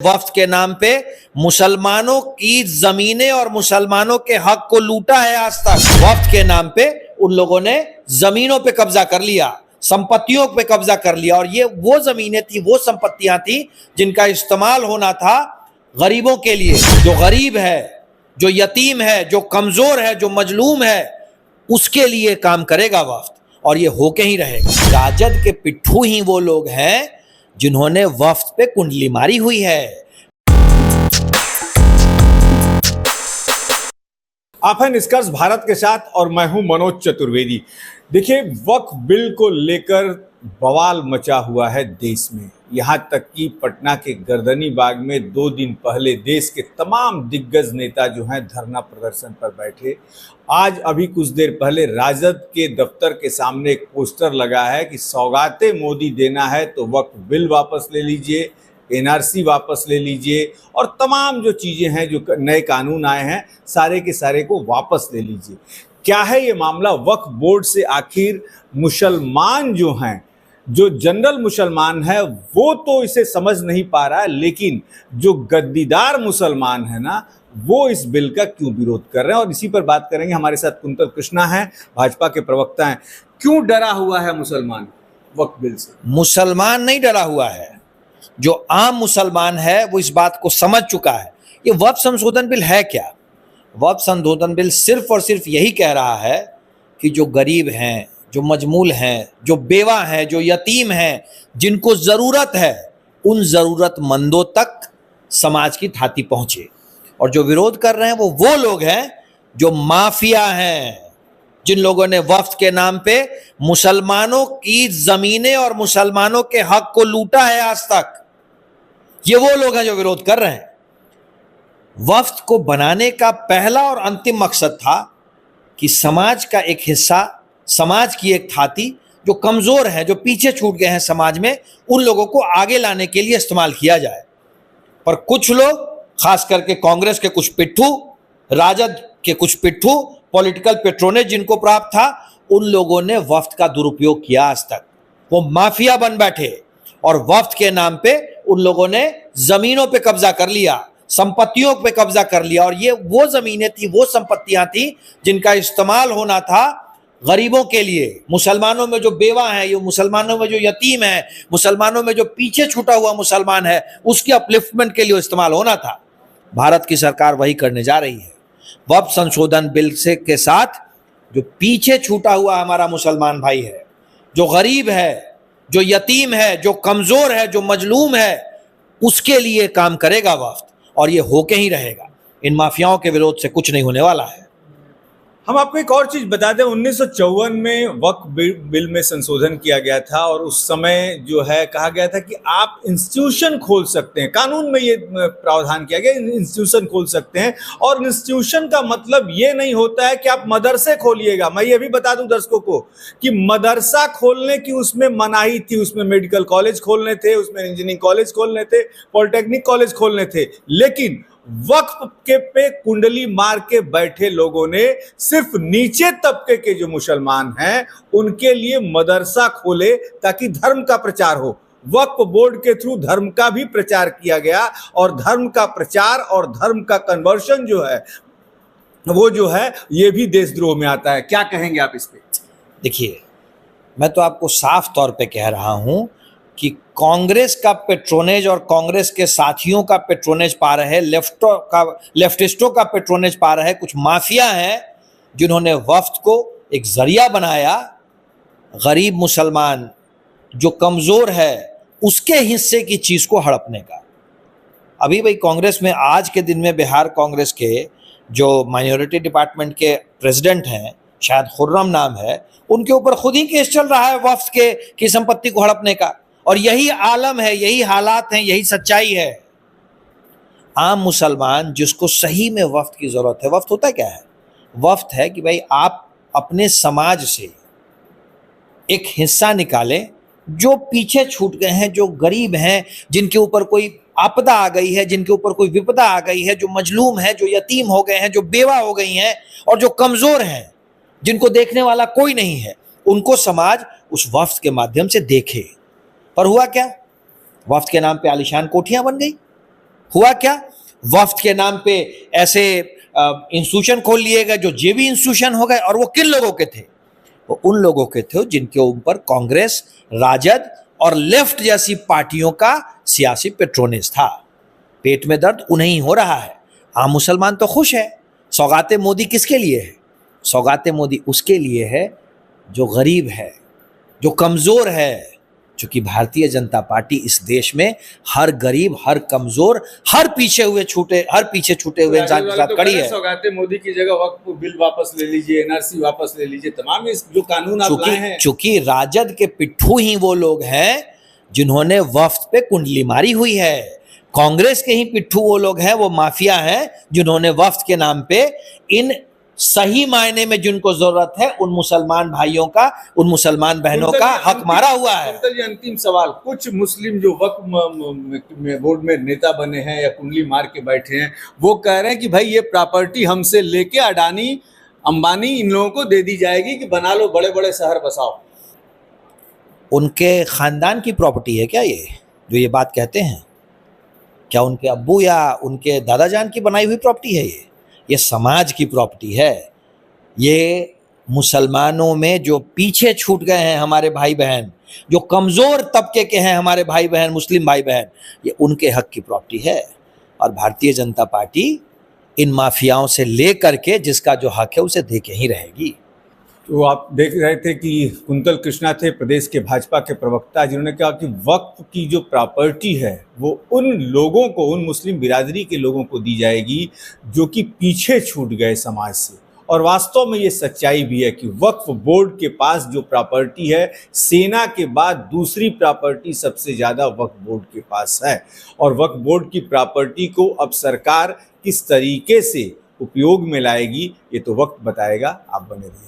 वक्फ के नाम पे मुसलमानों की जमीनें और मुसलमानों के हक को लूटा है। आज तक वक्फ के नाम पे उन लोगों ने जमीनों पे कब्जा कर लिया, संपत्तियों पे कब्जा कर लिया, और ये वो जमीनें थी, वो संपत्तियां थी जिनका इस्तेमाल होना था गरीबों के लिए। जो गरीब है, जो यतीम है, जो कमजोर है, जो मजलूम है, उसके लिए काम करेगा वक्फ, और ये होके ही रहेगा। राजद के पिट्ठू ही वो लोग हैं जिन्होंने वक्फ पे कुंडली मारी हुई है। आप हैं निष्कर्ष भारत के साथ और मैं हूं मनोज चतुर्वेदी। देखिए, वक्फ बिल को लेकर बवाल मचा हुआ है देश में। यहां तक कि पटना के गर्दनी बाग में 2 दिन पहले देश के तमाम दिग्गज नेता जो हैं धरना प्रदर्शन पर बैठे। आज अभी कुछ देर पहले राजद के दफ्तर के सामने एक पोस्टर लगा है कि सौगातें मोदी देना है तो वक्फ बिल वापस ले लीजिए, एनआरसी वापस ले लीजिए, और तमाम जो चीज़ें हैं, जो नए कानून आए हैं, सारे के सारे को वापस ले लीजिए। क्या है ये मामला? वक्फ बोर्ड से आखिर मुसलमान जो हैं, जो जनरल मुसलमान है, वो तो इसे समझ नहीं पा रहा है, लेकिन जो गद्दीदार मुसलमान है ना, वो इस बिल का क्यों विरोध कर रहे हैं, और इसी पर बात करेंगे। हमारे साथ कुंतल कृष्णा हैं, भाजपा के प्रवक्ता हैं। क्यों डरा हुआ है मुसलमान वक्फ बिल से? मुसलमान नहीं डरा हुआ है, जो आम मुसलमान है वो इस बात को समझ चुका है। ये वक्फ संशोधन बिल है क्या? वक्फ संशोधन बिल सिर्फ और सिर्फ यही कह रहा है कि जो गरीब हैं, जो मजमूल हैं, जो बेवा हैं, जो यतीम हैं, जिनको ज़रूरत है, उन ज़रूरतमंदों तक समाज की थाती पहुँचे। और जो विरोध कर रहे हैं वो लोग हैं जो माफिया हैं, जिन लोगों ने वक्फ के नाम पे मुसलमानों की ज़मीनें और मुसलमानों के हक को लूटा है आज तक। ये वो लोग हैं जो विरोध कर रहे हैं। वक्फ को बनाने का पहला और अंतिम मकसद था कि समाज का एक हिस्सा, समाज की एक थाती जो कमज़ोर है, जो पीछे छूट गए हैं समाज में, उन लोगों को आगे लाने के लिए इस्तेमाल किया जाए। पर कुछ लोग, खास करके कांग्रेस के कुछ पिट्ठू, राजद के कुछ पिट्ठू, पॉलिटिकल पेट्रोनेज जिनको प्राप्त था, उन लोगों ने वक्फ का दुरुपयोग किया। आज तक वो माफिया बन बैठे और वक्फ के नाम पे उन लोगों ने जमीनों पे कब्जा कर लिया, संपत्तियों पे कब्जा कर लिया, और ये वो जमीनें थी, वो संपत्तियां थी जिनका इस्तेमाल होना था गरीबों के लिए। मुसलमानों में जो बेवा है, ये मुसलमानों में जो यतीम है, मुसलमानों में जो पीछे छूटा हुआ मुसलमान है, उसके अपलिफ्टमेंट के लिए इस्तेमाल होना था। भारत की सरकार वही करने जा रही है। वक्फ संशोधन बिल से के साथ जो पीछे छूटा हुआ हमारा मुसलमान भाई है, जो गरीब है, जो यतीम है, जो कमजोर है, जो मजलूम है, उसके लिए काम करेगा वक्फ, और ये होके ही रहेगा। इन माफियाओं के विरोध से कुछ नहीं होने वाला है। हम आपको एक और चीज बता दें, 1954 में वक्फ बिल में संशोधन किया गया था, और उस समय जो है कहा गया था कि आप इंस्टीट्यूशन खोल सकते हैं। कानून में ये प्रावधान किया गया, इंस्टीट्यूशन खोल सकते हैं। और इंस्टीट्यूशन का मतलब ये नहीं होता है कि आप मदरसे खोलिएगा। मैं ये भी बता दूं दर्शकों को कि मदरसा खोलने की उसमें मनाही थी। उसमें मेडिकल कॉलेज खोलने थे, उसमें इंजीनियरिंग कॉलेज खोलने थे, पॉलिटेक्निक कॉलेज खोलने थे, लेकिन वक्फ के पे कुंडली मार के बैठे लोगों ने सिर्फ नीचे तबके के जो मुसलमान हैं उनके लिए मदरसा खोले ताकि धर्म का प्रचार हो। वक्फ बोर्ड के थ्रू धर्म का भी प्रचार किया गया, और धर्म का प्रचार और धर्म का कन्वर्शन जो है वो जो है ये भी देशद्रोह में आता है। क्या कहेंगे आप इस पे? देखिए, मैं तो आपको साफ तौर पे कह रहा हूं कि कांग्रेस का पेट्रोनेज और कांग्रेस के साथियों का पेट्रोनेज पा रहे, लेफ्टिस्टों का पेट्रोनेज पा रहे कुछ माफिया हैं जिन्होंने वक्फ को एक जरिया बनाया गरीब मुसलमान जो कमज़ोर है उसके हिस्से की चीज़ को हड़पने का। अभी भाई कांग्रेस में आज के दिन में बिहार कांग्रेस के जो माइनॉरिटी डिपार्टमेंट के प्रेसिडेंट हैं, शायद खुर्रम नाम है, उनके ऊपर खुद ही केस चल रहा है वक्फ की संपत्ति को हड़पने का। और यही आलम है, यही हालात हैं, यही सच्चाई है। आम मुसलमान जिसको सही में वक्फ की ज़रूरत है, वक्फ होता क्या है? वक्फ है कि भाई आप अपने समाज से एक हिस्सा निकालें जो पीछे छूट गए हैं, जो गरीब हैं, जिनके ऊपर कोई आपदा आ गई है, जिनके ऊपर कोई विपदा आ गई है, जो मजलूम है, जो यतीम हो गए हैं, जो बेवा हो गई हैं, और जो कमज़ोर हैं, जिनको देखने वाला कोई नहीं है, उनको समाज उस वक्फ के माध्यम से देखे। पर हुआ क्या? वक्फ के नाम पे आलीशान कोठियां बन गई, हुआ क्या? वफ्द के नाम पे ऐसे इंस्टीट्यूशन खोल लिए गए जो जेबी इंस्टीट्यूशन हो गए, और वो किन लोगों के थे? वो उन लोगों के थे जिनके ऊपर कांग्रेस, राजद और लेफ्ट जैसी पार्टियों का सियासी पेट्रोनेज था। पेट में दर्द उन्हें ही हो रहा है। आम मुसलमान तो खुश है। सौगाते मोदी किसके लिए है? सौगाते मोदी उसके लिए है जो गरीब है, जो कमजोर है। क्योंकि भारतीय जनता पार्टी इस देश में हर गरीब, हर कमजोर, हर पीछे छूटे हुए इंसान के साथ खड़ी है। सौगाते मोदी की जगह वक्फ बिल वापस ले लीजिए, एनआरसी वापस ले लीजिए, तमाम इस जो कानून आप लाए हैं। चूंकि राजद के पिट्ठू ही वो लोग हैं जिन्होंने वफ्द पे कुंडली मारी हुई है। कांग्रेस के ही पिट्ठू वो लोग हैं, वो माफिया हैं जिन्होंने वफ्द के नाम पे इन सही मायने में जिनको जरूरत है उन मुसलमान भाइयों का, उन मुसलमान बहनों का हक मारा हुआ है। अंतिम सवाल, कुछ मुस्लिम जो वक्फ बोर्ड में नेता बने हैं या कुंडली मार के बैठे हैं, वो कह रहे हैं कि भाई ये प्रॉपर्टी हमसे लेके अडानी, अंबानी, इन लोगों को दे दी जाएगी कि बना लो, बड़े बड़े शहर बसाओ। उनके खानदान की प्रॉपर्टी है क्या ये जो ये बात कहते हैं? क्या उनके अब्बू या उनके दादाजान की बनाई हुई प्रॉपर्टी है ये समाज की प्रॉपर्टी है। ये मुसलमानों में जो पीछे छूट गए हैं हमारे भाई बहन, जो कमज़ोर तबके के हैं हमारे भाई बहन, मुस्लिम भाई बहन, ये उनके हक की प्रॉपर्टी है। और भारतीय जनता पार्टी इन माफियाओं से ले करके जिसका जो हक है उसे दे के ही रहेगी। तो आप देख रहे थे कि कुंतल कृष्णा थे प्रदेश के भाजपा के प्रवक्ता, जिन्होंने कहा कि वक्फ की जो प्रॉपर्टी है वो उन लोगों को, उन मुस्लिम बिरादरी के लोगों को दी जाएगी जो कि पीछे छूट गए समाज से। और वास्तव में ये सच्चाई भी है कि वक्फ बोर्ड के पास जो प्रॉपर्टी है, सेना के बाद दूसरी प्रॉपर्टी सबसे ज़्यादा वक्फ बोर्ड के पास है। और वक्फ बोर्ड की प्रॉपर्टी को अब सरकार किस तरीके से उपयोग में लाएगी ये तो वक्त बताएगा। आप बने रहिए।